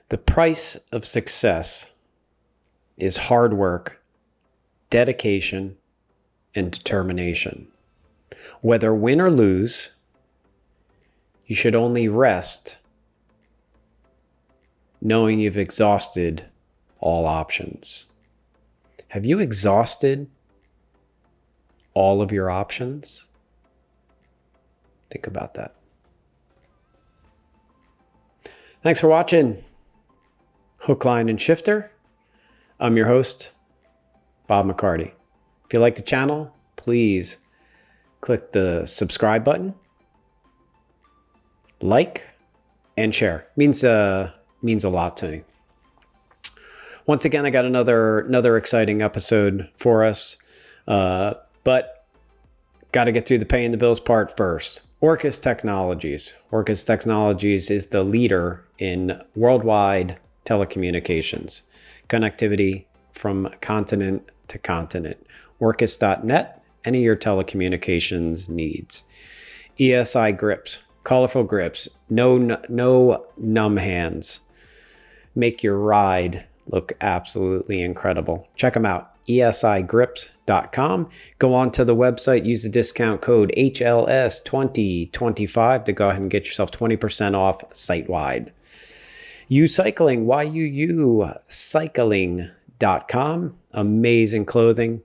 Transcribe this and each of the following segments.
The price of success is hard work, dedication, and determination. Whether win or lose, you should only rest knowing you've exhausted all options. Have you exhausted all of your options? Think about that. Thanks for watching Hook, Line, and Shifter. I'm your host, Bob McCarty. If you like the channel, please click the subscribe button, like, and share. Means a lot to me. Once again, I got another exciting episode for us, but got to get through the paying the bills part first. Orcus Technologies. Orcus Technologies is the leader in worldwide telecommunications, connectivity from continent to continent. Orcus.net, any of your telecommunications needs. ESI grips, colorful grips, no numb hands. Make your ride look absolutely incredible. Check them out, esigrips.com. Go on to the website, use the discount code HLS2025 to go ahead and get yourself 20% off site-wide. U-Cycling, YUU cycling.com. Amazing clothing.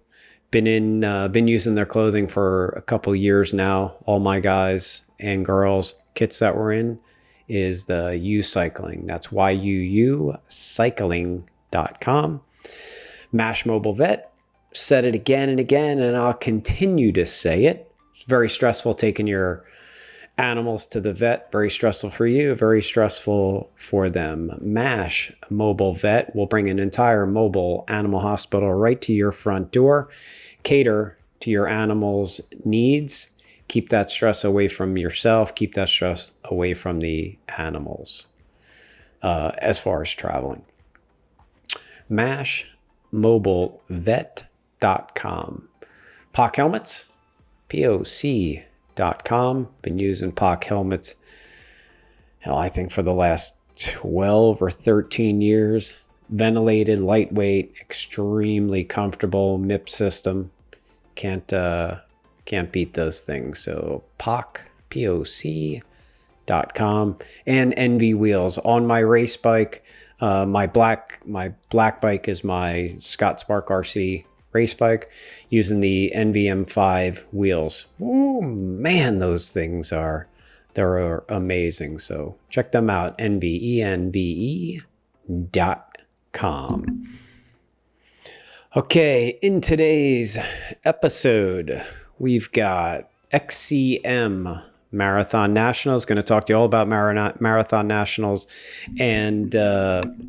Been using their clothing for a couple years now. All my guys and girls kits that we're in is the U-Cycling. That's YUU cycling.com. MASH Mobile Vet. Said it again and again, and I'll continue to say it. It's very stressful taking your animals to the vet. Very stressful for you, very stressful for them. MASH Mobile Vet will bring an entire mobile animal hospital right to your front door. Cater to your animal's needs. Keep that stress away from yourself. Keep that stress away from the animals as far as traveling. MASHMobileVet.com. POC helmets, POC.com. Been using POC helmets, hell, I think for the last 12 or 13 years. Ventilated, lightweight, extremely comfortable MIP system. Can't beat those things. So POC.com. And NV wheels on my race bike. My black bike is my Scott Spark RC race bike, using the NVM5 wheels. Oh man, those things they're amazing. So check them out, nvenve.com. Okay, in today's episode, we've got XCM Marathon Nationals. Going to talk to you all about Marathon Nationals and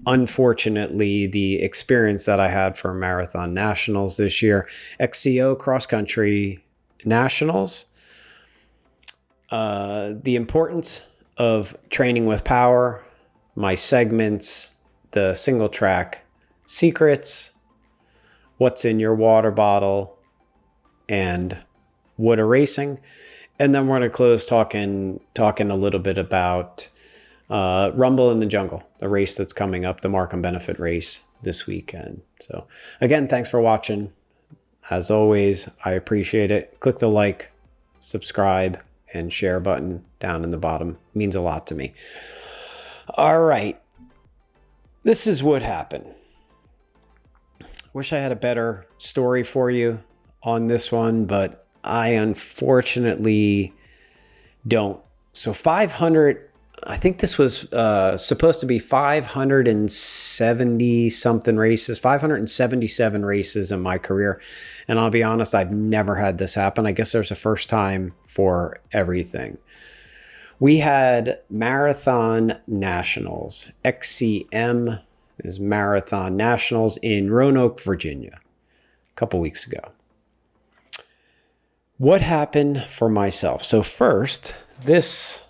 unfortunately the experience that I had for Marathon Nationals this year. XCO Cross Country Nationals. The importance of training with power, my segments, the single track secrets, what's in your water bottle, and water racing. And then we're going to close talking a little bit about Rumble in the Jungle, the race that's coming up, the Markham Benefit race this weekend. So again, thanks for watching. As always, I appreciate it. Click the like, subscribe, and share button down in the bottom. It means a lot to me. All right. This is what happened. Wish I had a better story for you on this one, but I unfortunately don't. So 500, I think this was supposed to be 570 something races, 577 races in my career. And I'll be honest, I've never had this happen. I guess there's a first time for everything. We had Marathon Nationals. XCM is Marathon Nationals in Roanoke, Virginia, a couple weeks ago. What happened for myself? So first, this,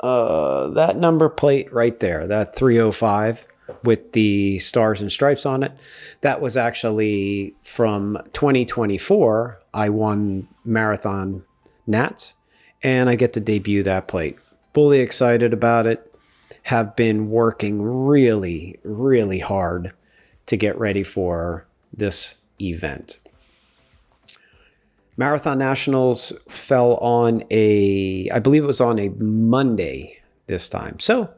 that number plate right there, that 305 with the stars and stripes on it, that was actually from 2024. I won Marathon Nats, and I get to debut that plate. Fully excited about it. have been working really, really hard to get ready for this event. Marathon Nationals fell on I believe it was on a Monday this time. So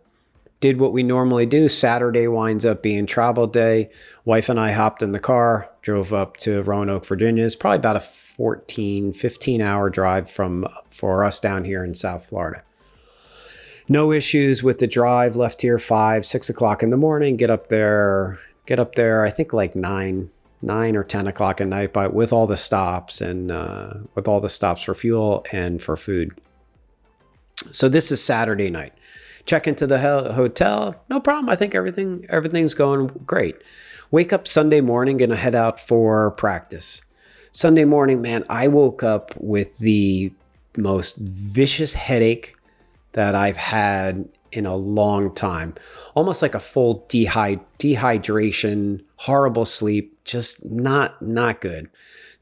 did what we normally do. Saturday winds up being travel day. Wife and I hopped in the car, drove up to Roanoke, Virginia. It's probably about a 15 hour drive for us down here in South Florida. No issues with the drive. Left here 5, 6 o'clock in the morning. Get up there. I think like 9 or 10 o'clock at night, but with all the stops for fuel and for food. So this is Saturday night. Check into the hotel. No problem. I think everything's going great. Wake up Sunday morning, gonna head out for practice. Sunday morning, man, I woke up with the most vicious headache that I've had in a long time. Almost like a full dehydration, horrible sleep, just not good.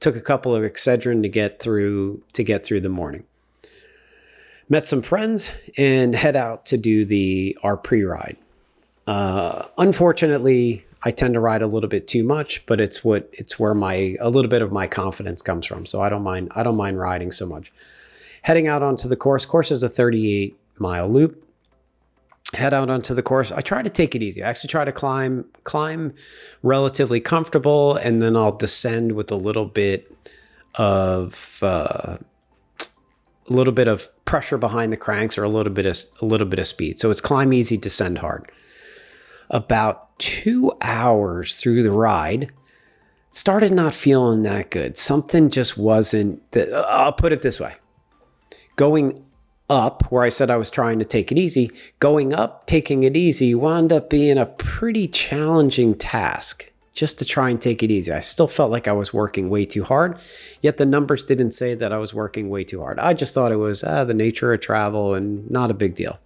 Took a couple of Excedrin to get through the morning. Met some friends and head out to do our pre-ride. Unfortunately, I tend to ride a little bit too much, but it's where a little bit of my confidence comes from. So I don't mind riding so much. Heading out onto the course. Course is a 38-mile loop. Head out onto the course. I try to take it easy. I actually try to climb relatively comfortable, and then I'll descend with a little bit of pressure behind the cranks, or a little bit of speed. So it's climb easy, descend hard. About 2 hours through the ride, started not feeling that good. Something just wasn't. I'll put it this way: going up, where I said I was trying to take it easy, going up, taking it easy, wound up being a pretty challenging task just to try and take it easy. I still felt like I was working way too hard, yet the numbers didn't say that I was working way too hard. I just thought it was the nature of travel and not a big deal.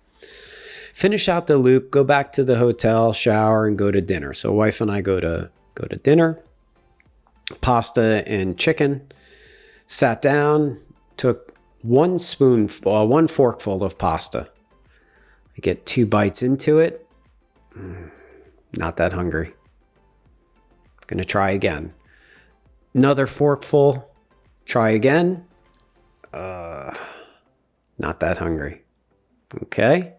Finish out the loop, go back to the hotel, shower, and go to dinner. So wife and I go to dinner, pasta and chicken, sat down, took one forkful of pasta. I get 2 bites into it. Not that hungry. Gonna try again. Another forkful. Try again. Not that hungry. Okay.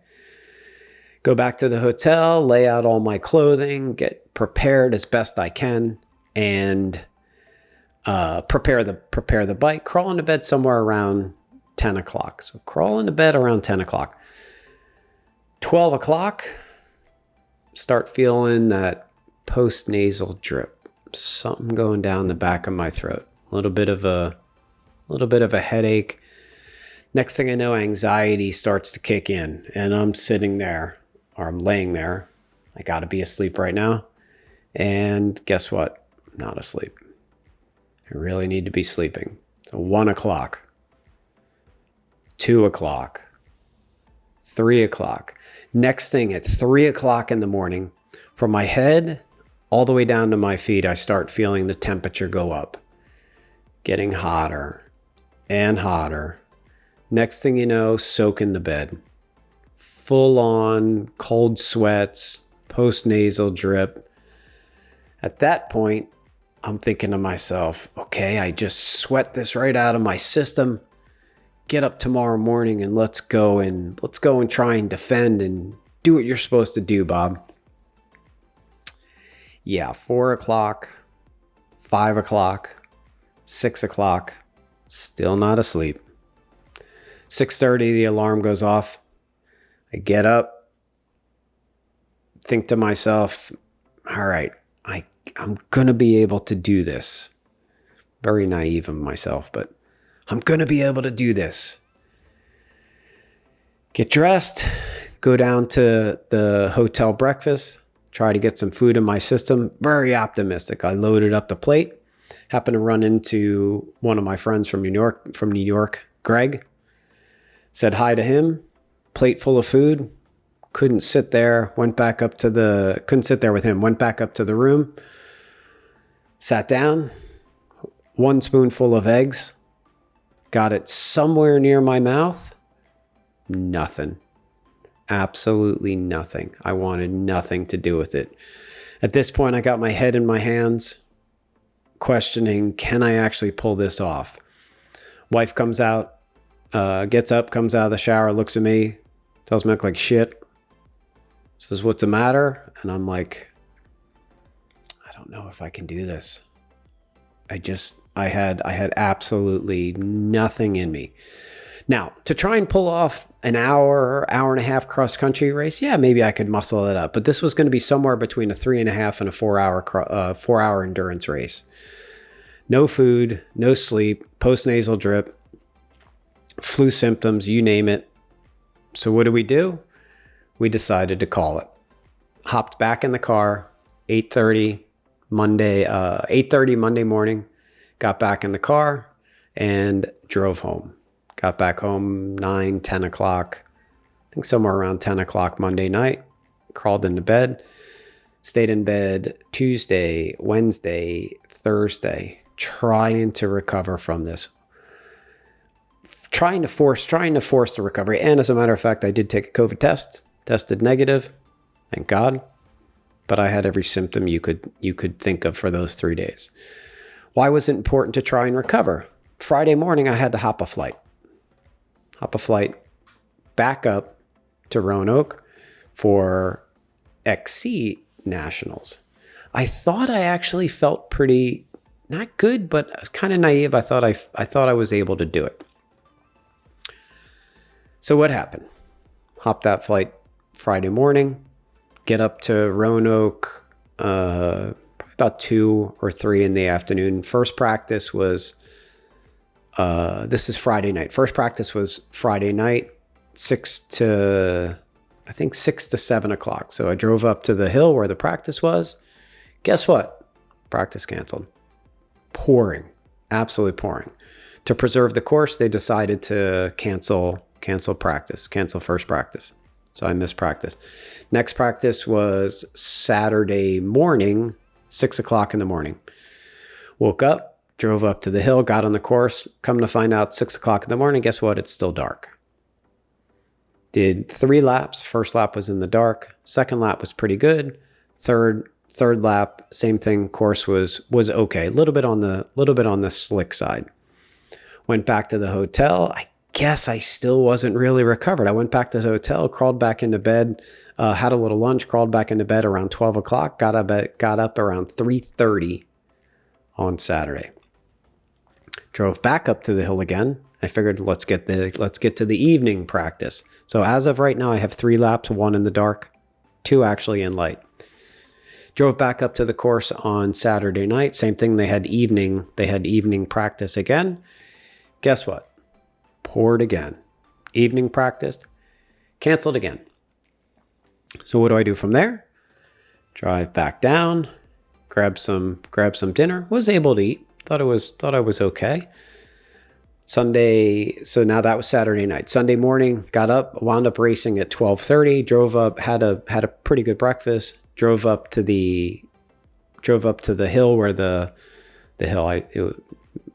Go back to the hotel, lay out all my clothing, get prepared as best I can, and prepare the bike. Crawl into bed somewhere around 10 o'clock. So crawl into bed around 10 o'clock. 12 o'clock, start feeling that post-nasal drip. Something going down the back of my throat. A little bit of a headache. Next thing I know, anxiety starts to kick in, and I'm sitting there, or I'm laying there. I got to be asleep right now. And guess what? I'm not asleep. I really need to be sleeping. So 1 o'clock. 2 o'clock, 3 o'clock. Next thing, at 3 o'clock in the morning, from my head all the way down to my feet, I start feeling the temperature go up, getting hotter and hotter. Next thing you know, soak in the bed. Full on cold sweats, post-nasal drip. At that point, I'm thinking to myself, okay, I just sweat this right out of my system. Get up tomorrow morning and let's go and try and defend and do what you're supposed to do, Bob. Yeah, 4 o'clock, 5 o'clock, 6 o'clock, still not asleep. 6:30, the alarm goes off. I get up, think to myself, all right, I'm going to be able to do this. Very naive of myself, but I'm going to be able to do this. Get dressed, go down to the hotel breakfast, try to get some food in my system. Very optimistic. I loaded up the plate. Happened to run into one of my friends from New York, Greg. Said hi to him. Plate full of food. Couldn't sit there with him. Went back up to the room. Sat down. 1 spoonful of eggs. Got it somewhere near my mouth. Nothing. Absolutely nothing. I wanted nothing to do with it. At this point, I got my head in my hands, questioning, can I actually pull this off? Wife comes out, gets up, comes out of the shower, looks at me, tells me I look like shit, says, what's the matter? And I'm like, I don't know if I can do this. I had absolutely nothing in me. Now, to try and pull off an hour and a half cross-country race, yeah, maybe I could muscle it up. But this was going to be somewhere between a 3.5 and a 4-hour endurance race. No food, no sleep, postnasal drip, flu symptoms, you name it. So what do? We decided to call it. Hopped back in the car, 8:30 Monday morning. Got back in the car and drove home. Got back home 9, 10 o'clock. I think somewhere around 10 o'clock Monday night. Crawled into bed. Stayed in bed Tuesday, Wednesday, Thursday, trying to recover from this. Trying to force the recovery. And as a matter of fact, I did take a COVID test. Tested negative. Thank God. But I had every symptom you could think of for those 3 days. Why was it important to try and recover? Friday morning, I had to hop a flight back up to Roanoke for XCO Nationals. I thought I actually felt pretty, not good, but kind of naive. I thought I was able to do it. So what happened? Hopped that flight Friday morning, get up to Roanoke, probably about 2 or 3 in the afternoon. First practice was, this is Friday night. First practice was Friday night, 6 to 7 o'clock. So I drove up to the hill where the practice was. Guess what? Practice canceled. Pouring, absolutely pouring. To preserve the course, they decided to cancel practice, cancel first practice. So I missed practice. Next practice was Saturday morning, 6 o'clock in the morning. Woke up, drove up to the hill, got on the course. Come to find out 6 o'clock in the morning, guess what? It's still dark. Did 3 laps. First lap was in the dark. Second lap was pretty good. Third lap, same thing. Course was okay. A little bit on the slick side. Went back to the hotel. I guess I still wasn't really recovered. I went back to the hotel, crawled back into bed, had a little lunch, crawled back into bed around 12 o'clock, got up around 3:30 on Saturday. Drove back up to the hill again. I figured let's get to the evening practice. So as of right now, I have 3 laps, 1 in the dark, 2 actually in light. Drove back up to the course on Saturday night. Same thing. They had evening practice again. Guess what? Poured again. Evening practice, canceled again. So what do I do from there? Drive back down, grab some dinner. Was able to eat. Thought I was okay. Sunday. So now that was Saturday night. Sunday morning, got up, wound up racing at 12:30. Drove up, had a pretty good breakfast. Drove up to the hill where the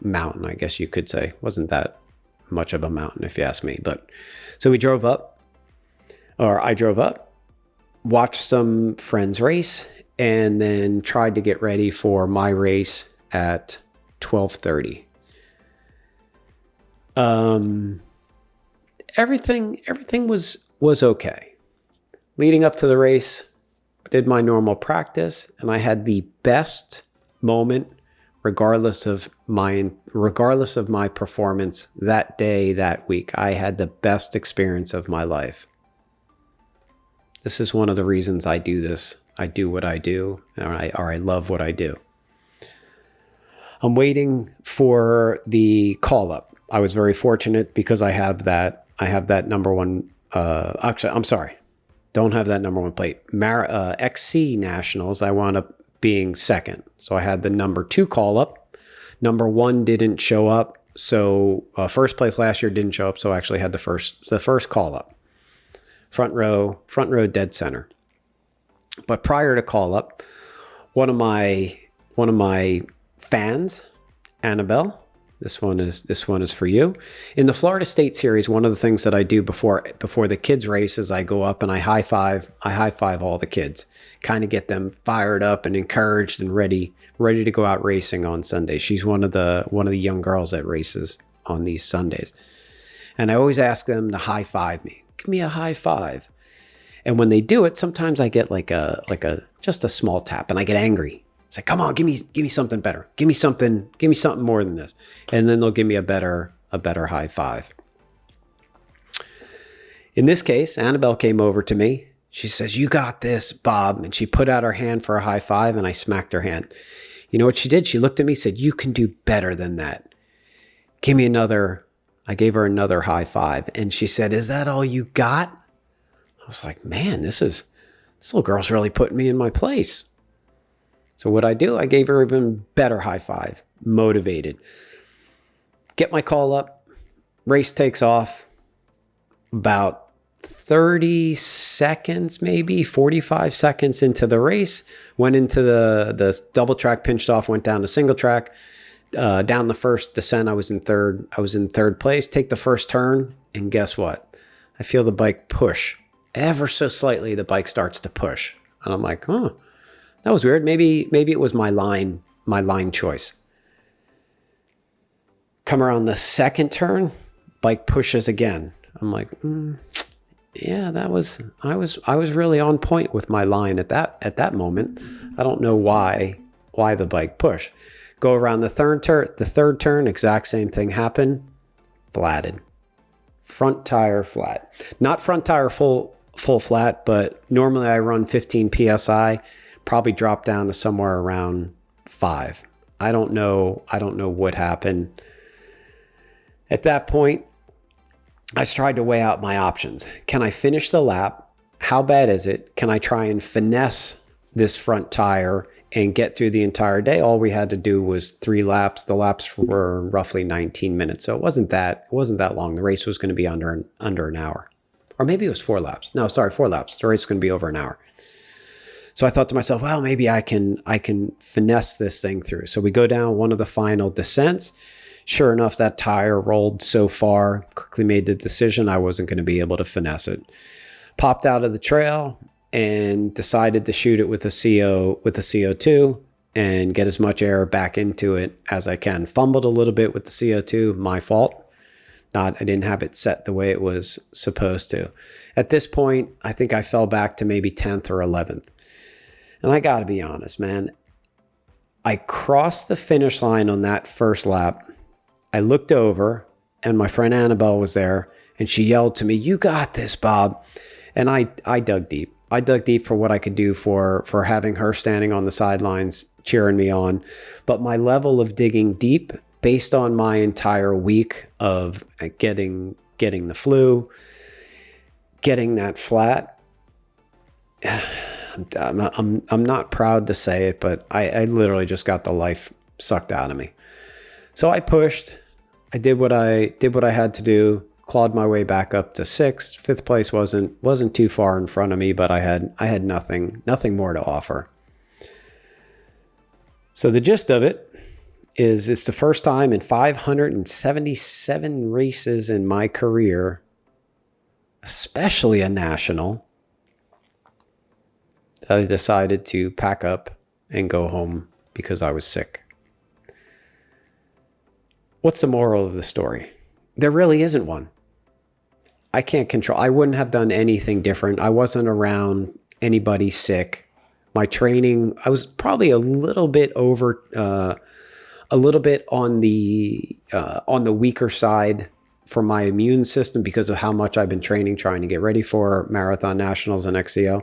mountain, I guess you could say, wasn't that much of a mountain if you ask me. But so I drove up, watched some friends race, and then tried to get ready for my race at 12:30. Everything was okay. Leading up to the race, did my normal practice, and I had the best moment regardless of my performance that day, that week. I had the best experience of my life. This is one of the reasons I do this. I do what I do, or I love what I do. I'm waiting for the call up. I was very fortunate because I have that number one. Actually, I'm sorry. Don't have that number one plate. XCO Nationals, I wound up being second. So I had the number 2 call up. Number 1 didn't show up. So first place last year didn't show up. So I actually had the first call up. Front row, dead center. But prior to call up, one of my fans, Annabelle, This one is for you. In the Florida State Series, one of the things that I do before the kids race is I go up and I high five all the kids, kind of get them fired up and encouraged and ready to go out racing on Sunday. She's one of the young girls that races on these Sundays. And I always ask them to high five me. Give me a high five. And when they do it, sometimes I get like a just a small tap and I get angry. It's like, come on, give me something better. Give me something more than this. And then they'll give me a better high five. In this case, Annabelle came over to me. She says, "You got this, Bob." And she put out her hand for a high five and I smacked her hand. You know what she did? She looked at me and said, "You can do better than that. Give me another." I gave her another high five. And she said, "Is that all you got?" I was like, man, this little girl's really putting me in my place. So what I do, I gave her even better high five, motivated. Get my call up, race takes off. About 30 seconds, maybe 45 seconds into the race, went into the double track, pinched off, went down to single track. Down the first descent, I was in third place. Take the first turn, and guess what? I feel the bike push. Ever so slightly, the bike starts to push. And I'm like, huh. That was weird. Maybe it was my line choice. Come around the second turn, bike pushes again. I'm like, yeah, I was really on point with my line at that moment. I don't know why the bike pushed. Go around the third turn, exact same thing happened. Flatted. Front tire flat. Not front tire full flat, but normally I run 15 PSI. Probably dropped down to somewhere around 5. I don't know what happened. At that point, I tried to weigh out my options. Can I finish the lap? How bad is it? Can I try and finesse this front tire and get through the entire day? All we had to do was 3 laps. The laps were roughly 19 minutes, so it wasn't that long. The race was going to be under an hour. Or maybe it was 4 laps. No, sorry, 4 laps. The race was going to be over an hour. So I thought to myself, well, maybe I can finesse this thing through. So we go down one of the final descents. Sure enough, that tire rolled so far, quickly made the decision I wasn't going to be able to finesse it. Popped out of the trail and decided to shoot it with a CO2 and get as much air back into it as I can. Fumbled a little bit with the CO2, my fault. I didn't have it set the way it was supposed to. At this point, I think I fell back to maybe 10th or 11th. And I got to be honest, man. I crossed the finish line on that first lap. I looked over and my friend Annabelle was there and she yelled to me, "You got this, Bob." And I dug deep. I dug deep for what I could do for having her standing on the sidelines cheering me on. But my level of digging deep, based on my entire week of getting the flu, getting that flat, I'm not proud to say it, but I literally just got the life sucked out of me. So I pushed. I did what I had to do. Clawed my way back up to 6th. 5th place wasn't too far in front of me, but I had nothing more to offer. So the gist of it is it's the first time in 577 races in my career, especially a national, that I decided to pack up and go home because I was sick. What's the moral of the story? There really isn't one. I can't control. I wouldn't have done anything different. I wasn't around anybody sick. My training, I was probably a little bit on the weaker side for my immune system because of how much I've been training, trying to get ready for Marathon Nationals and XCO.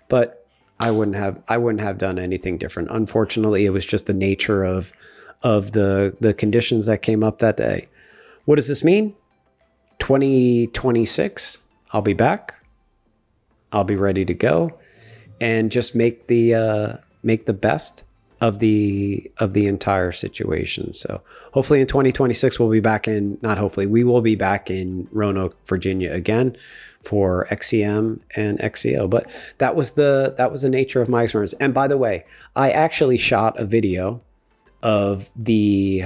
But I wouldn't have done anything different. Unfortunately, it was just the nature of the conditions that came up that day. What does this mean? 2026, I'll be back. I'll be ready to go and just make the best of the entire situation. So hopefully in 2026 we will be back in Roanoke, Virginia again for XCM and XCO. But that was the nature of my experience. And by the way, I actually shot a video of the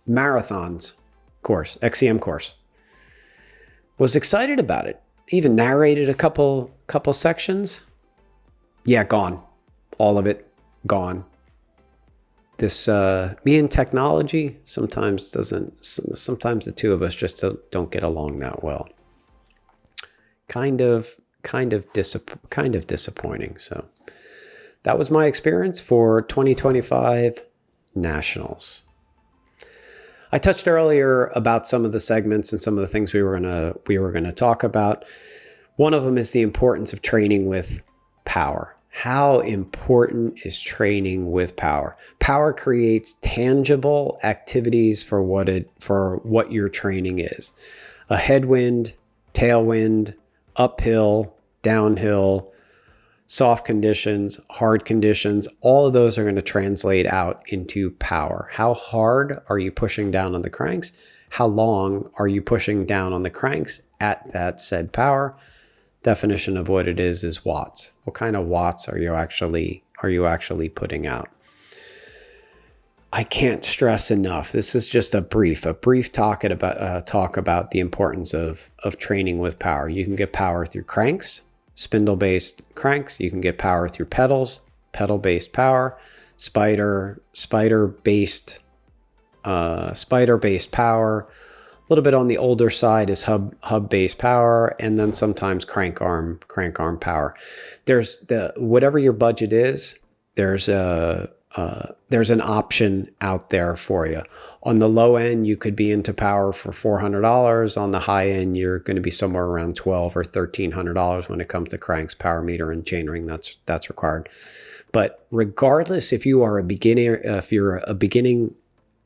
marathons course, XCM course. Was excited about it. Even narrated a couple sections. Yeah, gone. All of it gone. This me and technology sometimes the two of us just don't get along that well. Kind of disappointing. So that was my experience for 2025 Nationals. I touched earlier about some of the segments and some of the things we were gonna talk about. One of them is the importance of training with power. How important is training with power? Power creates tangible activities for what your training is. A headwind, tailwind, uphill, downhill, soft conditions, hard conditions, all of those are going to translate out into power. How hard are you pushing down on the cranks? How long are you pushing down on the cranks at that said power? Definition of what it is watts. What kind of watts are you actually putting out? I can't stress enough. This is just a brief talk about the importance of training with power. You can get power through cranks, spindle-based cranks. You can get power through pedals, pedal-based power, spider-based power. A little bit on the older side is hub-based power, and then sometimes crank arm power. There's whatever your budget is. There's an option out there for you. On the low end, you could be into power for $400. On the high end, you're going to be somewhere around $1,200 or $1,300 when it comes to cranks, power meter, and chainring. That's required. But regardless, if you're a beginning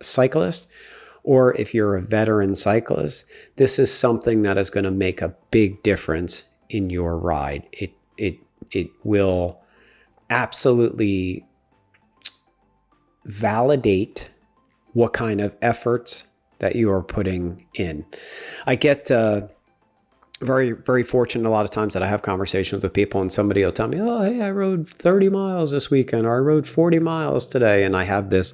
cyclist, or if you're a veteran cyclist, this is something that is going to make a big difference in your ride. It will absolutely validate what kind of efforts that you are putting in. I get very, very fortunate a lot of times that I have conversations with people and somebody will tell me, oh, hey, I rode 30 miles this weekend, or I rode 40 miles today. And I have this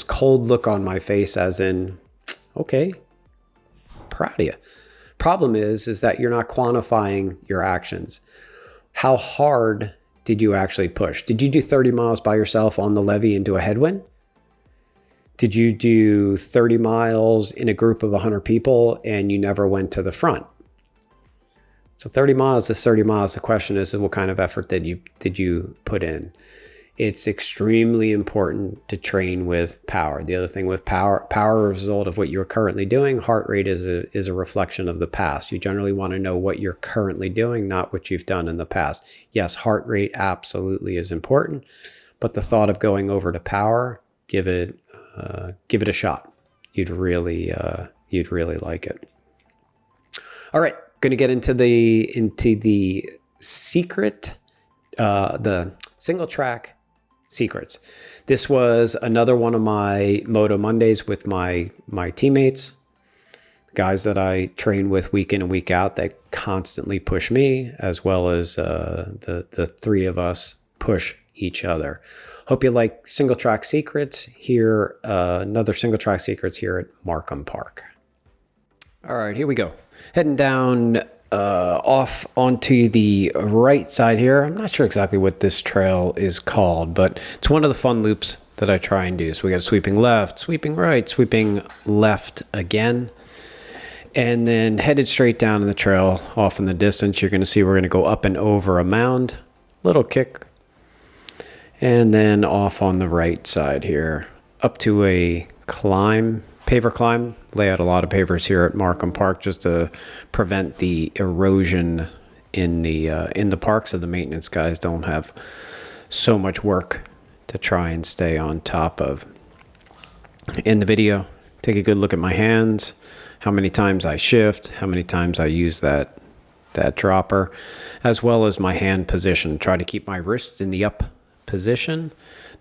cold look on my face as in, okay, proud of you. Problem is that you're not quantifying your actions. How hard did you actually push? Did you do 30 miles by yourself on the levee into a headwind? Did you do 30 miles in a group of 100 people and you never went to the front? So 30 miles is 30 miles. The question is, what kind of effort did you put in? It's extremely important to train with power. The other thing with power is a result of what you're currently doing. Heart rate is a reflection of the past. You generally want to know what you're currently doing, not what you've done in the past. Yes, heart rate absolutely is important, but the thought of going over to power, give it a shot. You'd really like it. All right. Going to get into the secret, the single track secrets. This was another one of my Moto Mondays with my teammates, guys that I train with week in and week out that constantly push me, as well as the three of us push each other. Hope you like single track secrets here. Another single track secrets here at Markham Park. All right, here we go. Heading down off onto the right side here. I'm not sure exactly what this trail is called, but it's one of the fun loops that I try and do. So we got sweeping left, sweeping right, sweeping left again, and then headed straight down in the trail. Off in the distance, you're going to see we're going to go up and over a mound, little kick, and then off on the right side here, up to a paver climb. Lay out a lot of pavers here at Markham Park just to prevent the erosion in the park, so the maintenance guys don't have so much work to try and stay on top of. In the video, take a good look at my hands, how many times I shift, how many times I use that dropper, as well as my hand position. Try to keep my wrists in the up position,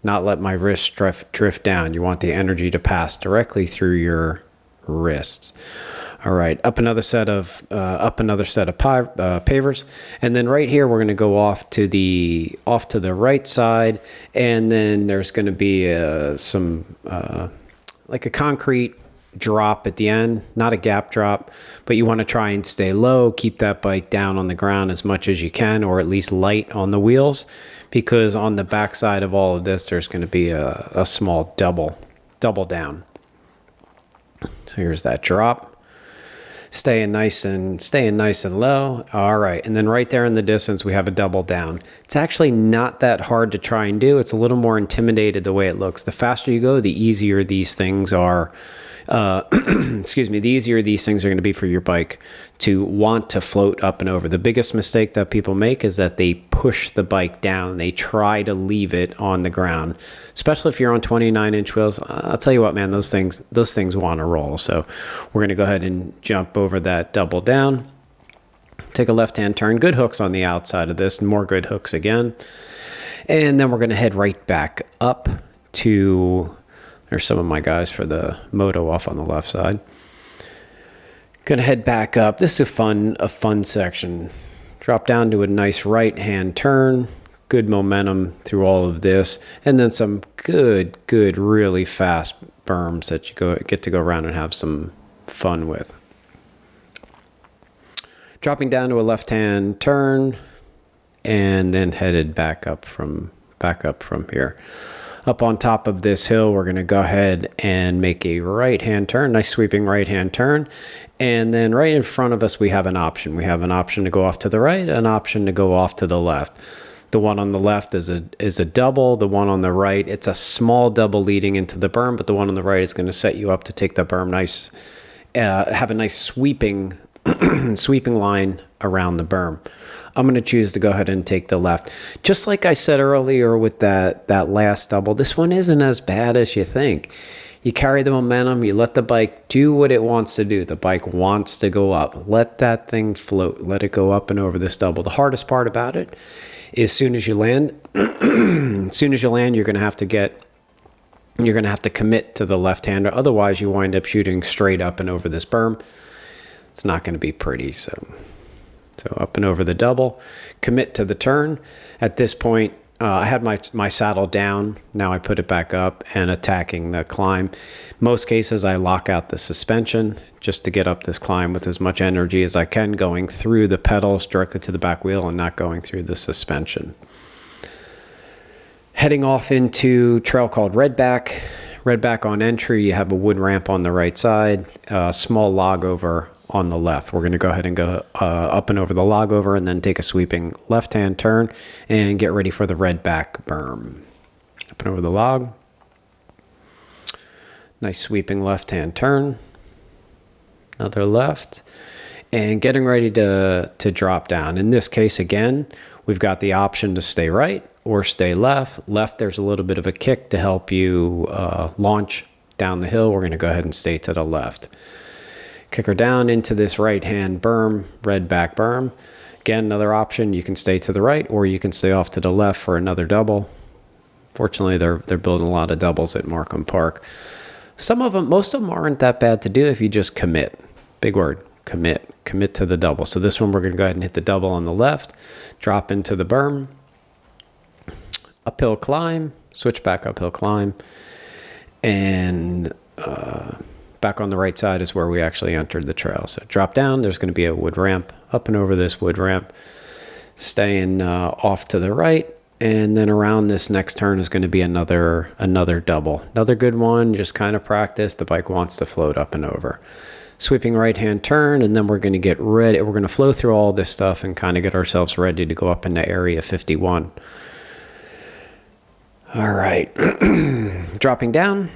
not let my wrists drift down. You want the energy to pass directly through your wrists. All right, up another set of pavers, and then right here we're going to go off to the right side, and then there's going to be some like a concrete drop at the end, not a gap drop, but you want to try and stay low, keep that bike down on the ground as much as you can, or at least light on the wheels, because on the backside of all of this, there's going to be a small double down. So here's that drop. Staying nice and low. All right, and then right there in the distance, we have a double down. It's actually not that hard to try and do. It's a little more intimidated the way it looks. The faster you go, the easier these things are. Excuse me, the easier these things are going to be for your bike to want to float up and over. The biggest mistake that people make is that they push the bike down. They try to leave it on the ground, especially if you're on 29-inch wheels. I'll tell you what, man, those things want to roll. So we're going to go ahead and jump over that double down. Take a left-hand turn. Good hooks on the outside of this, and more good hooks again. And then we're going to head right back up to... There's some of my guys for the moto off on the left side. Gonna head back up. This is a fun section. Drop down to a nice right-hand turn. Good momentum through all of this. And then some good, really fast berms that you get to go around and have some fun with. Dropping down to a left-hand turn. And then headed back up from here. Up on top of this hill, we're going to go ahead and make a right-hand turn, nice sweeping right-hand turn. And then right in front of us, we have an option. We have an option to go off to the right, an option to go off to the left. The one on the left is a double. The one on the right, it's a small double leading into the berm, but the one on the right is going to set you up to take the berm nice, have a nice sweeping line around the berm. I'm going to choose to go ahead and take the left. Just like I said earlier with that last double, this one isn't as bad as you think. You carry the momentum, you let the bike do what it wants to do. The bike wants to go up. Let that thing float. Let it go up and over this double. The hardest part about it is as soon as you land, you're going to have to commit to the left-hander. Otherwise, you wind up shooting straight up and over this berm. It's not going to be pretty, so up and over the double, commit to the turn. At this point, I had my saddle down. Now I put it back up and attacking the climb. Most cases, I lock out the suspension just to get up this climb with as much energy as I can, going through the pedals directly to the back wheel and not going through the suspension. Heading off into trail called Redback. Redback on entry, you have a wood ramp on the right side, a small log over on the left. We're going to go ahead and go up and over the log over and then take a sweeping left-hand turn and get ready for the Redback berm. Up and over the log. Nice sweeping left-hand turn. Another left. And getting ready to drop down. In this case, again, we've got the option to stay right or stay left. Left, there's a little bit of a kick to help you launch down the hill. We're going to go ahead and stay to the left. Kick her down into this right-hand berm, Redback berm. Again, another option. You can stay to the right or you can stay off to the left for another double. Fortunately, they're building a lot of doubles at Markham Park. Most of them aren't that bad to do if you just commit. Big word, commit. Commit to the double. So this one, we're going to go ahead and hit the double on the left, drop into the berm, uphill climb, switch back uphill climb, and back on the right side is where we actually entered the trail. So drop down, there's going to be a wood ramp, up and over this wood ramp, staying off to the right, and then around this next turn is going to be another double. Another good one, just kind of practice. The bike wants to float up and over. Sweeping right-hand turn, and then we're going to get ready. We're going to flow through all this stuff and kind of get ourselves ready to go up into Area 51. All right. Dropping down.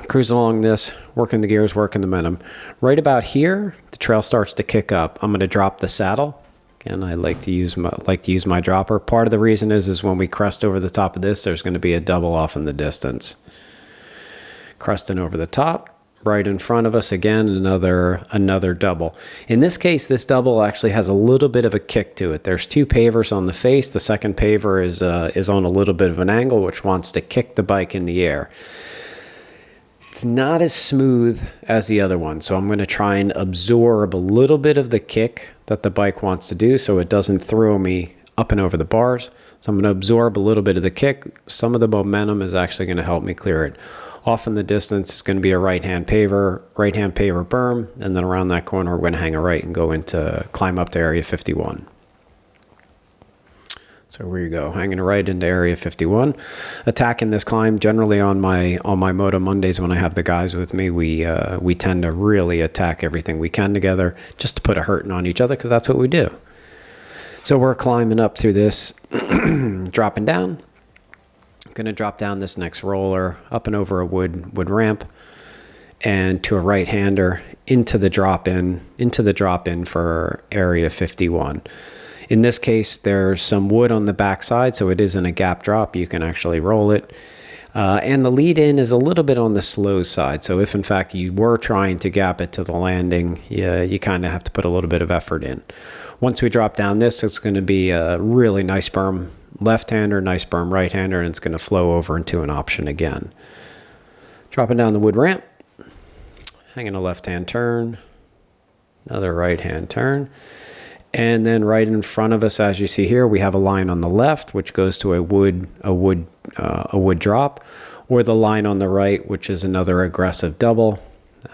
Cruise along this, working the gears, working the momentum. Right about here, the trail starts to kick up. I'm going to drop the saddle. Again, I like to use my dropper. Part of the reason is when we crest over the top of this, there's going to be a double off in the distance. Cresting over the top. Right in front of us, again, another double. In this case, this double actually has a little bit of a kick to it. There's two pavers on the face. The second paver is on a little bit of an angle, which wants to kick the bike in the air. It's not as smooth as the other one, so I'm going to try and absorb a little bit of the kick that the bike wants to do so it doesn't throw me up and over the bars. So I'm going to absorb a little bit of the kick. Some of the momentum is actually going to help me clear it. Off in the distance is going to be a right-hand paver berm, and then around that corner we're going to hang a right and go into climb up to Area 51. So here you go, hanging a right into Area 51. Attacking this climb, generally on my Moto Mondays when I have the guys with me, we tend to really attack everything we can together just to put a hurting on each other, because that's what we do. So we're climbing up through this, dropping down. Going to drop down this next roller, up and over a wood ramp, and to a right-hander into the drop-in for Area 51. In this case, there's some wood on the backside, so it isn't a gap drop. You can actually roll it. And the lead-in is a little bit on the slow side. So if, in fact, you were trying to gap it to the landing, you kind of have to put a little bit of effort in. Once we drop down this, it's going to be a really nice berm left-hander, nice berm right-hander, and it's going to flow over into an option again. Dropping down the wood ramp, hanging a left-hand turn, another right-hand turn, and then right in front of us, as you see here, we have a line on the left, which goes to a wood drop, or the line on the right, which is another aggressive double.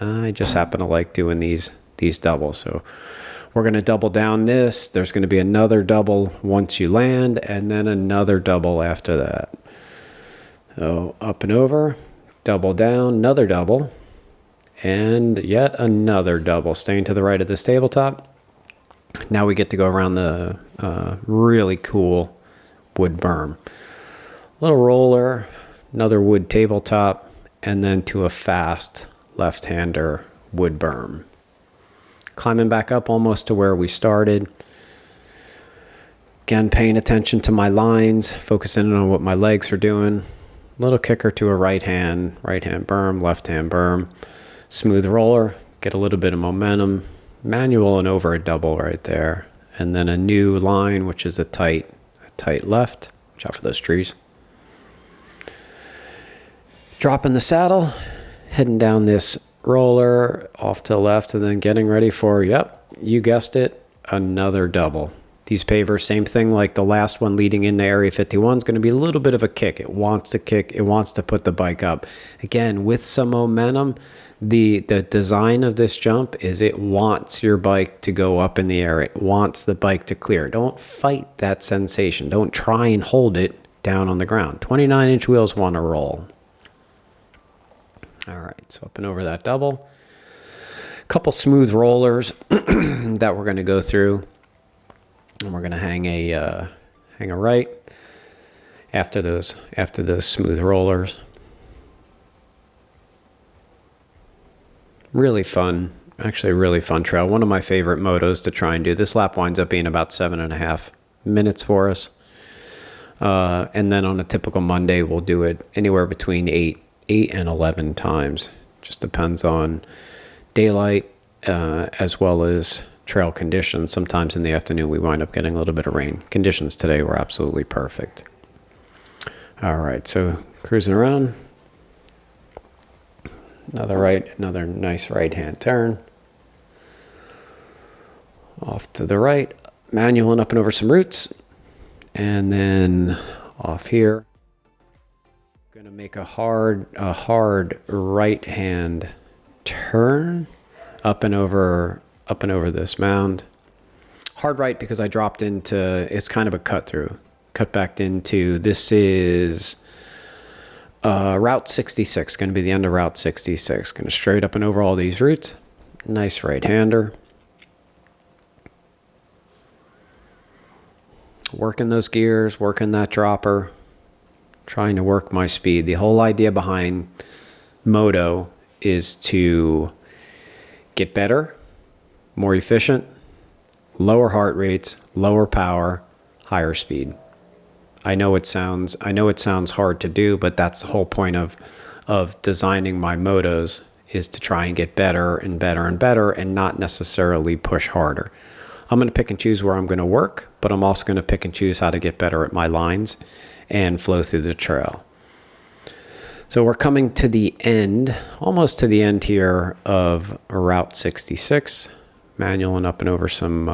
I just happen to like doing these doubles, so we're going to double down this. There's going to be another double once you land, and then another double after that. So up and over, double down, another double, and yet another double, staying to the right of this tabletop. Now we get to go around the really cool wood berm. Little roller, another wood tabletop, and then to a fast left-hander wood berm. Climbing back up almost to where we started. Again, paying attention to my lines, focusing on what my legs are doing. Little kicker to a right-hand berm, left-hand berm. Smooth roller, get a little bit of momentum. Manual and over a double right there. And then a new line, which is a tight left. Watch out for those trees. Dropping the saddle, heading down this roller off to the left, and then getting ready for, yep, you guessed it, another double. These pavers, same thing like the last one leading into Area 51, is going to be a little bit of a kick. It wants to kick. It wants to put the bike up. Again, with some momentum, the design of this jump is it wants your bike to go up in the air. It wants the bike to clear. Don't fight that sensation. Don't try and hold it down on the ground. 29-inch wheels want to roll. All right, so up and over that double. Couple smooth rollers that we're going to go through. And we're going to hang a right after those smooth rollers. Really fun, actually really fun trail. One of my favorite motos to try and do. This lap winds up being about 7.5 minutes for us. And then on a typical Monday, we'll do it anywhere between 8 and 11 times. Just depends on daylight as well as trail conditions. Sometimes in the afternoon we wind up getting a little bit of rain. Conditions today were absolutely perfect. All right, so cruising around. Another nice right-hand turn. Off to the right, manual and up and over some roots. And then off here, going to make a hard right-hand turn up and over this mound. Hard right because I dropped into, it's kind of a cut through. Cut back into, this is Route 66, going to be the end of Route 66. Going to straight up and over all these roots. Nice right-hander. Working those gears, working that dropper. Trying to work my speed. The whole idea behind Moto is to get better, more efficient, lower heart rates, lower power, higher speed. I know it sounds hard to do, but that's the whole point of designing my motos, is to try and get better and better and better and not necessarily push harder. I'm going to pick and choose where I'm going to work, but I'm also going to pick and choose how to get better at my lines and flow through the trail. So we're coming to the end, almost to the end here of Route 66. Manual and up and over some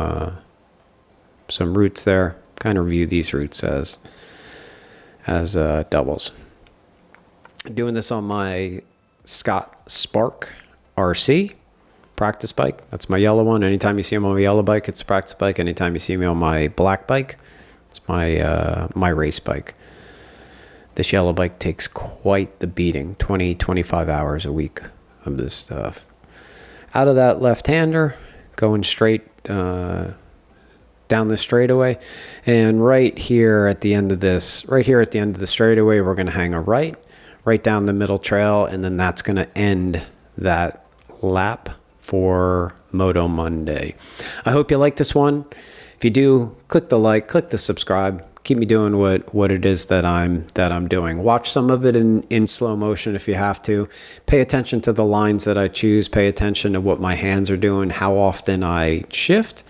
routes there. Kind of view these routes as doubles. Doing this on my Scott Spark RC practice bike. That's my yellow one. Anytime you see me on my yellow bike, it's a practice bike. Anytime you see me on my black bike, it's my race bike. This yellow bike takes quite the beating, 20, 25 hours a week of this stuff. Out of that left-hander, going straight down the straightaway. And right here at the end of the straightaway, we're going to hang a right down the middle trail, and then that's going to end that lap for Moto Monday. I hope you like this one. If you do, click the like, click the subscribe. Keep me doing what it is that I'm doing. Watch some of it in slow motion if you have to. Pay attention to the lines that I choose. Pay attention to what my hands are doing, how often I shift,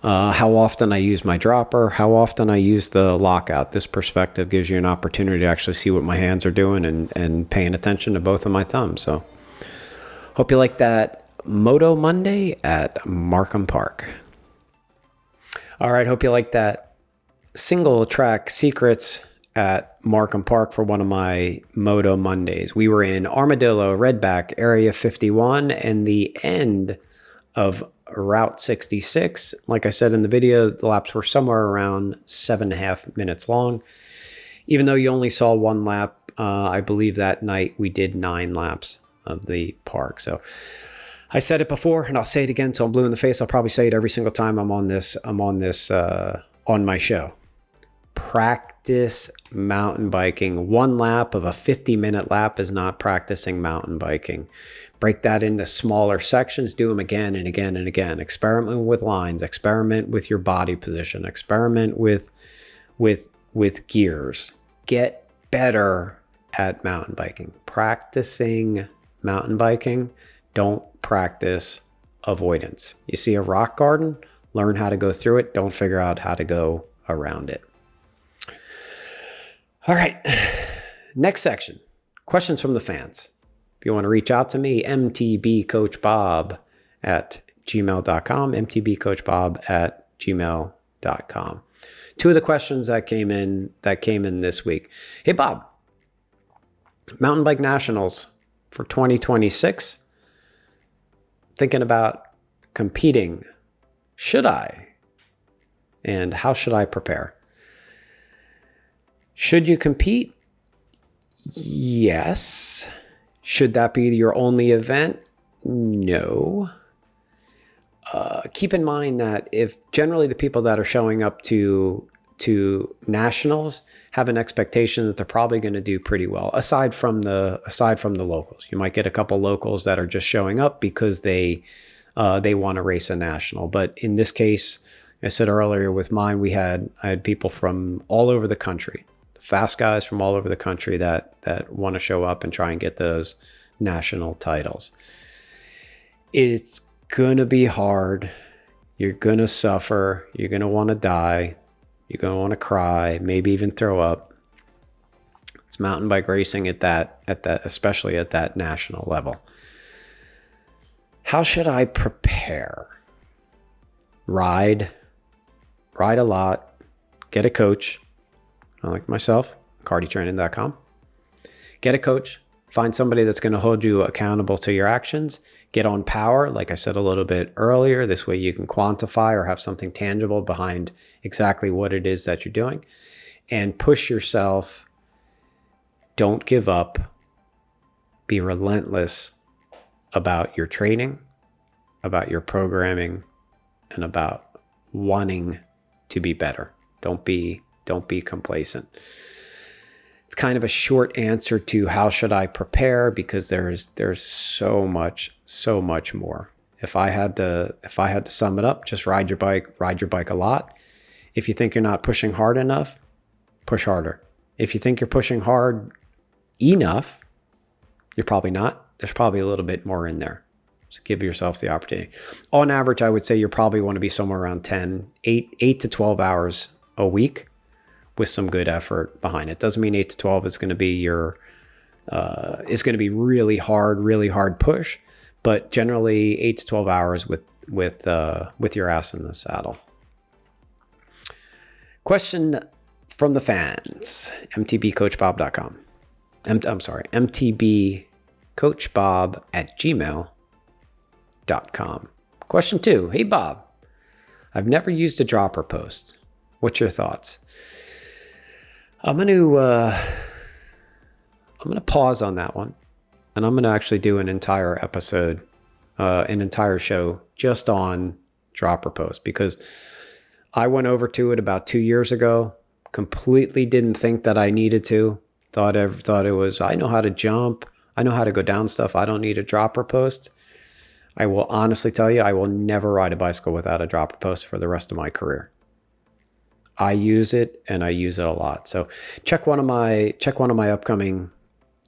how often I use my dropper, how often I use the lockout. This perspective gives you an opportunity to actually see what my hands are doing and paying attention to both of my thumbs. So hope you like that Moto Monday at Markham Park. All right, hope you like that single track secrets at Markham Park for one of my Moto Mondays. We were in Armadillo, Redback, Area 51, and the end of Route 66. Like I said in the video, the laps were somewhere around 7.5 minutes long. Even though you only saw one lap, I believe that night we did 9 laps of the park. So I said it before, and I'll say it again until I'm blue in the face. I'll probably say it every single time I'm on my show. Practice mountain biking. One lap of a 50-minute lap is not practicing mountain biking. Break that into smaller sections. Do them again and again and again. Experiment with lines. Experiment with your body position. Experiment with gears. Get better at mountain biking. Practicing mountain biking. Don't practice avoidance. You see a rock garden? Learn how to go through it. Don't figure out how to go around it. All right, next section, questions from the fans. If you want to reach out to me, mtbcoachbob@gmail.com, mtbcoachbob@gmail.com. 2 of the questions that came in this week. Hey, Bob, Mountain Bike Nationals for 2026. Thinking about competing. Should I? And how should I prepare? Should you compete? Yes. Should that be your only event? No. Keep in mind that if generally the people that are showing up to nationals have an expectation that they're probably going to do pretty well, aside from the locals. You might get a couple locals that are just showing up because they want to race a national. But in this case, I said earlier with mine, I had people from all over the country. Fast guys from all over the country that want to show up and try and get those national titles. It's going to be hard. You're going to suffer. You're going to want to die. You're going to want to cry, maybe even throw up. It's mountain bike racing at that, especially at that national level. How should I prepare? Ride a lot, get a coach. Like myself, carditraining.com. Get a coach. Find somebody that's going to hold you accountable to your actions. Get on power, like I said a little bit earlier. This way you can quantify or have something tangible behind exactly what it is that you're doing. And push yourself. Don't give up. Be relentless about your training, about your programming, and about wanting to be better. Don't be complacent. It's kind of a short answer to how should I prepare, because there's so much more. If I had to sum it up, just ride your bike a lot. If you think you're not pushing hard enough, push harder. If you think you're pushing hard enough, you're probably not. There's probably a little bit more in there. So give yourself the opportunity. On average, I would say you probably want to be somewhere around 8 to 12 hours a week with some good effort behind it. Doesn't mean 8 to 12 is going to be is going to be really hard push, but generally 8 to 12 hours with your ass in the saddle. Question from the fans, mtbcoachbob.com. I'm sorry, coachbob@gmail.com. Question 2. Hey, Bob, I've never used a dropper post. What's your thoughts? I'm going to pause on that one, and I'm going to actually do an entire episode, an entire show just on dropper posts, because I went over to it about 2 years ago, completely didn't think that I needed to, thought it was, I know how to jump, I know how to go down stuff, I don't need a dropper post. I will honestly tell you, I will never ride a bicycle without a dropper post for the rest of my career. I use it, and I use it a lot. So check one of my upcoming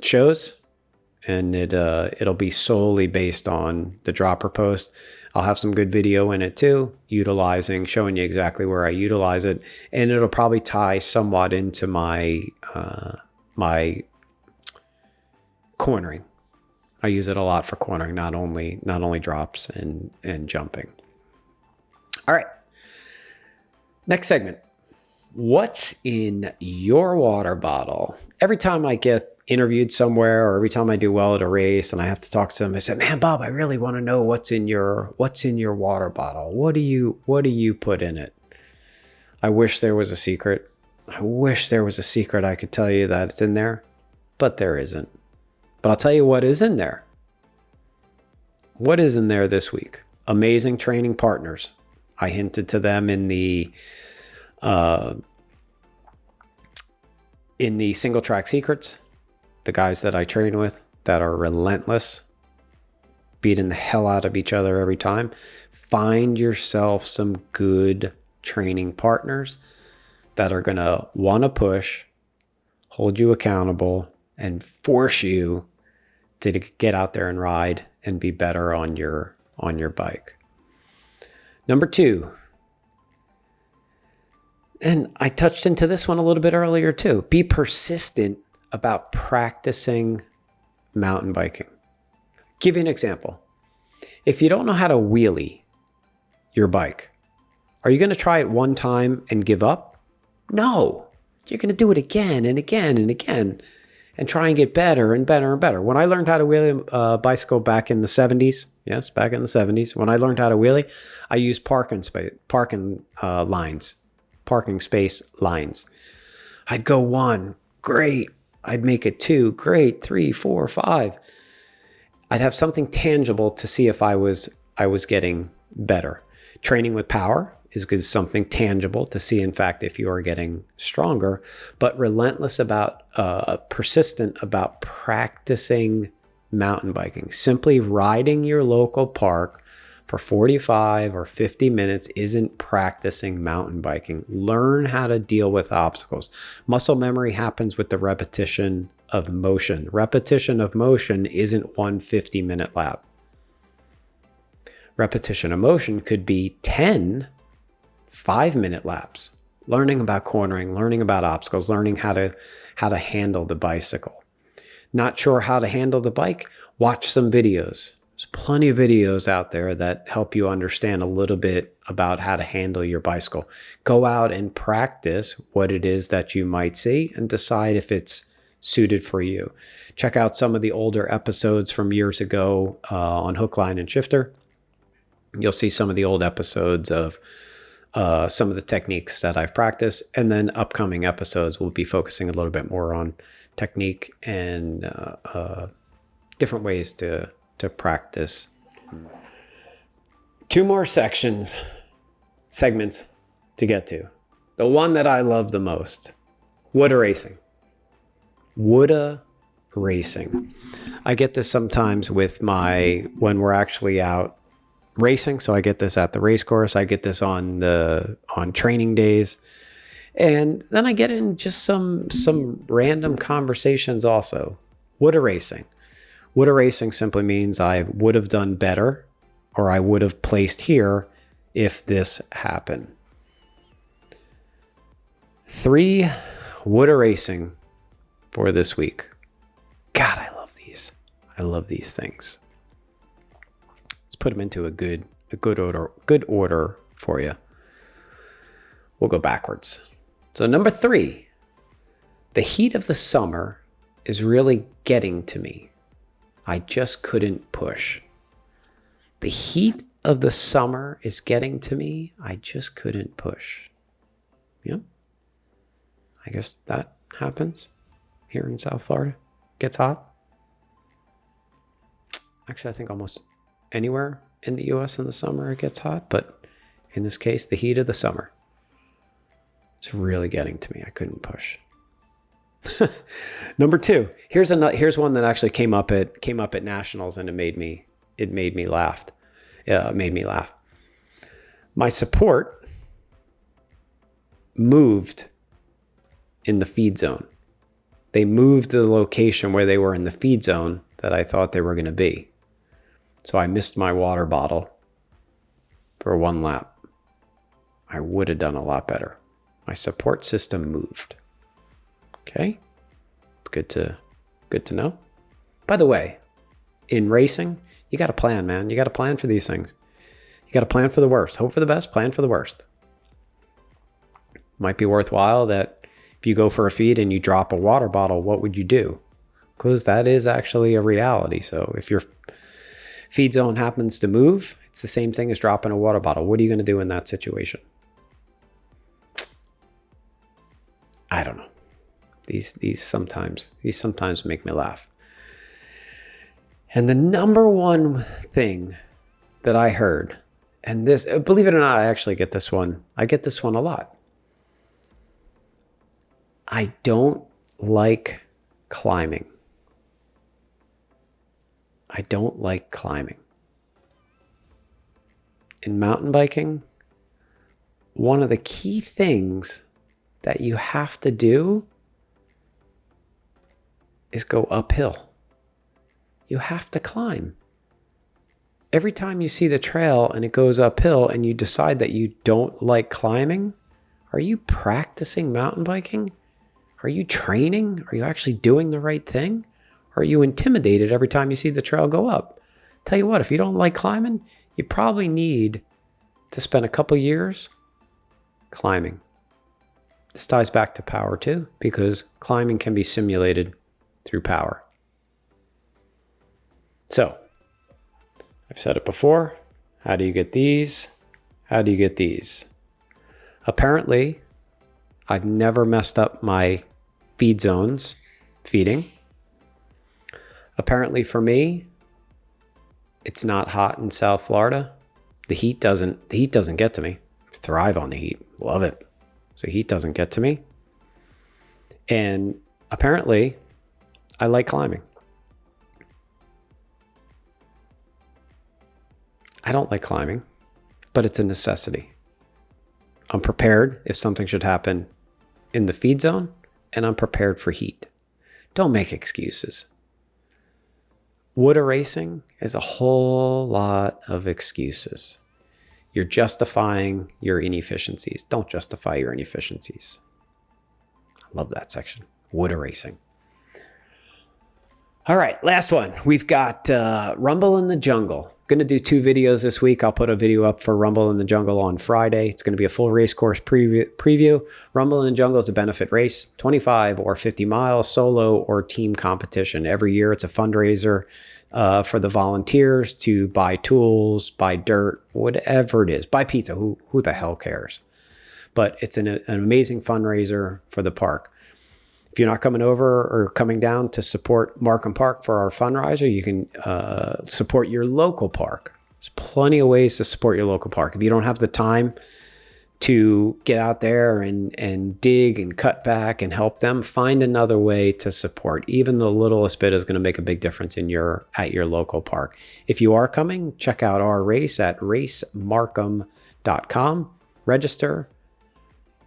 shows, and it'll be solely based on the dropper post. I'll have some good video in it too, showing you exactly where I utilize it, and it'll probably tie somewhat into my my cornering. I use it a lot for cornering, not only drops and jumping. All right. Next segment. What's in your water bottle? Every time I get interviewed somewhere, or every time I do well at a race and I have to talk to them, I say, "Man, Bob, I really want to know what's in your water bottle. What do you put in it?" I wish there was a secret. I wish there was a secret I could tell you that it's in there, but there isn't. But I'll tell you what is in there. What is in there this week? Amazing training partners. I hinted to them in the single track secrets, the guys that I train with that are relentless, beating the hell out of each other every time. Find yourself some good training partners that are going to want to push, hold you accountable, and force you to get out there and ride and be better on your bike. Number 2, and I touched into this one a little bit earlier too, be persistent about practicing mountain biking. Give you an example. If you don't know how to wheelie your bike, are you going to try it one time and give up? No. You're going to do it again and again and again and try and get better and better and better. When I learned how to wheelie a bicycle back in the 70s, yes, back in the 70s, when I learned how to wheelie, I used parking space lines. I'd go 1, great. I'd make it 2, great. 3, 4, 5. I'd have something tangible to see if I was getting better. Training with power is something tangible to see, in fact, if you are getting stronger, but relentless about, persistent about practicing mountain biking. Simply riding your local park for 45 or 50 minutes isn't practicing mountain biking. Learn how to deal with obstacles. Muscle memory happens with the repetition of motion. Repetition of motion isn't one 50-minute lap. Repetition of motion could be 10 5-minute laps. Learning about cornering, learning about obstacles, learning how to handle the bicycle. Not sure how to handle the bike? Watch some videos. There's plenty of videos out there that help you understand a little bit about how to handle your bicycle. Go out and practice what it is that you might see and decide if it's suited for you. Check out some of the older episodes from years ago on Hook, Line, and Shifter. You'll see some of the old episodes of some of the techniques that I've practiced, and then upcoming episodes will be focusing a little bit more on technique and different ways to practice. 2 more segments to get to. The one that I love the most, Wood racing. Wood racing. I get this sometimes when we're actually out racing. So I get this at the race course. I get this on training days. And then I get in just some random conversations also. Would racing. Would racing simply means I would have done better, or I would have placed here if this happened. 3 would racing for this week. God, I love these. I love these things. Let's put them into a good order for you. We'll go backwards. So number 3, the heat of the summer is really getting to me. I just couldn't push. The heat of the summer is getting to me. I just couldn't push. Yeah. I guess that happens here in South Florida. Gets hot. Actually, I think almost anywhere in the U.S. in the summer it gets hot, but in this case, the heat of the summer, it's really getting to me. I couldn't push. Number 2. Here's one that actually came up at Nationals, and it made me laugh. It made me laugh. My support moved in the feed zone. They moved to the location where they were in the feed zone that I thought they were going to be. So I missed my water bottle for 1 lap. I would have done a lot better. My support system moved. Okay, it's good to know. By the way, in racing, you got to plan, man. You got to plan for these things. You got to plan for the worst. Hope for the best, plan for the worst. Might be worthwhile that if you go for a feed and you drop a water bottle, what would you do? Because that is actually a reality. So if your feed zone happens to move, it's the same thing as dropping a water bottle. What are you going to do in that situation? I don't know. These sometimes make me laugh. And the number one thing that I heard, and this, believe it or not, I actually get this one. I get this one a lot. I don't like climbing. I don't like climbing. In mountain biking, one of the key things that you have to do is go uphill. You have to climb. Every time you see the trail and it goes uphill and you decide that you don't like climbing, are you practicing mountain biking? Are you training? Are you actually doing the right thing? Or are you intimidated every time you see the trail go up? Tell you what, if you don't like climbing, you probably need to spend a couple years climbing. This ties back to power too, because climbing can be simulated through power. So, I've said it before. How do you get these? How do you get these? Apparently, I've never messed up my feed zones feeding. Apparently for me, it's not hot in South Florida. The heat doesn't get to me. I thrive on the heat. Love it. So heat doesn't get to me. And apparently, I like climbing. I don't like climbing, but it's a necessity. I'm prepared if something should happen in the feed zone, and I'm prepared for heat. Don't make excuses. Wood racing is a whole lot of excuses. You're justifying your inefficiencies. Don't justify your inefficiencies. I love that section. Wood racing. All right, last one. We've got Rumble in the Jungle. Going to do 2 videos this week. I'll put a video up for Rumble in the Jungle on Friday. It's going to be a full race course preview. Rumble in the Jungle is a benefit race, 25 or 50 miles, solo or team competition. Every year it's a fundraiser for the volunteers to buy tools, buy dirt, whatever it is. Buy pizza. Who the hell cares? But it's an amazing fundraiser for the park. If you're not coming over or coming down to support Markham Park for our fundraiser, you can support your local park. There's plenty of ways to support your local park. If you don't have the time to get out there and dig and cut back and help them, find another way to support. Even the littlest bit is going to make a big difference at your local park. If you are coming, check out our race at racemarkham.com. Register,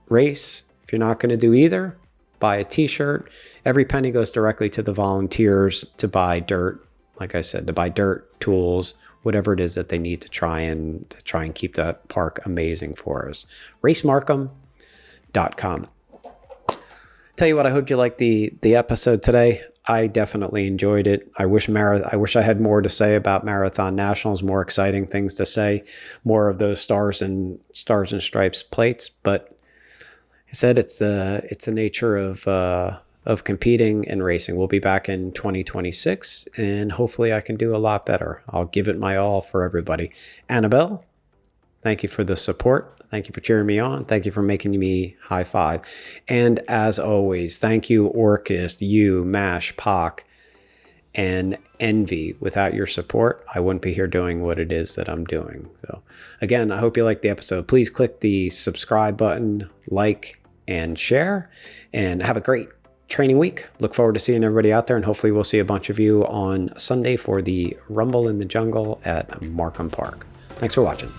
race. If you're not going to do either, buy a t-shirt. Every penny goes directly to the volunteers to buy dirt. Like I said, to buy dirt, tools, whatever it is that they need to try and keep that park amazing for us. racemarkham.com. Tell you what, I hope you liked the episode today. I definitely enjoyed it. I wish I had more to say about Marathon Nationals, more exciting things to say, more of those stars and stripes plates, but I said it's the nature of of competing and racing. We'll be back in 2026, and hopefully I can do a lot better. I'll give it my all for everybody. Annabelle, thank you for the support. Thank you for cheering me on. Thank you for making me high five. And as always, thank you, Orchis, you, Mash, Pock, and Envy. Without your support, I wouldn't be here doing what it is that I'm doing. So again, I hope you liked the episode. Please click the subscribe button, like, and share, and have a great training week. Look forward to seeing everybody out there, and hopefully we'll see a bunch of you on Sunday for the Rumble in the Jungle at Markham Park. Thanks for watching.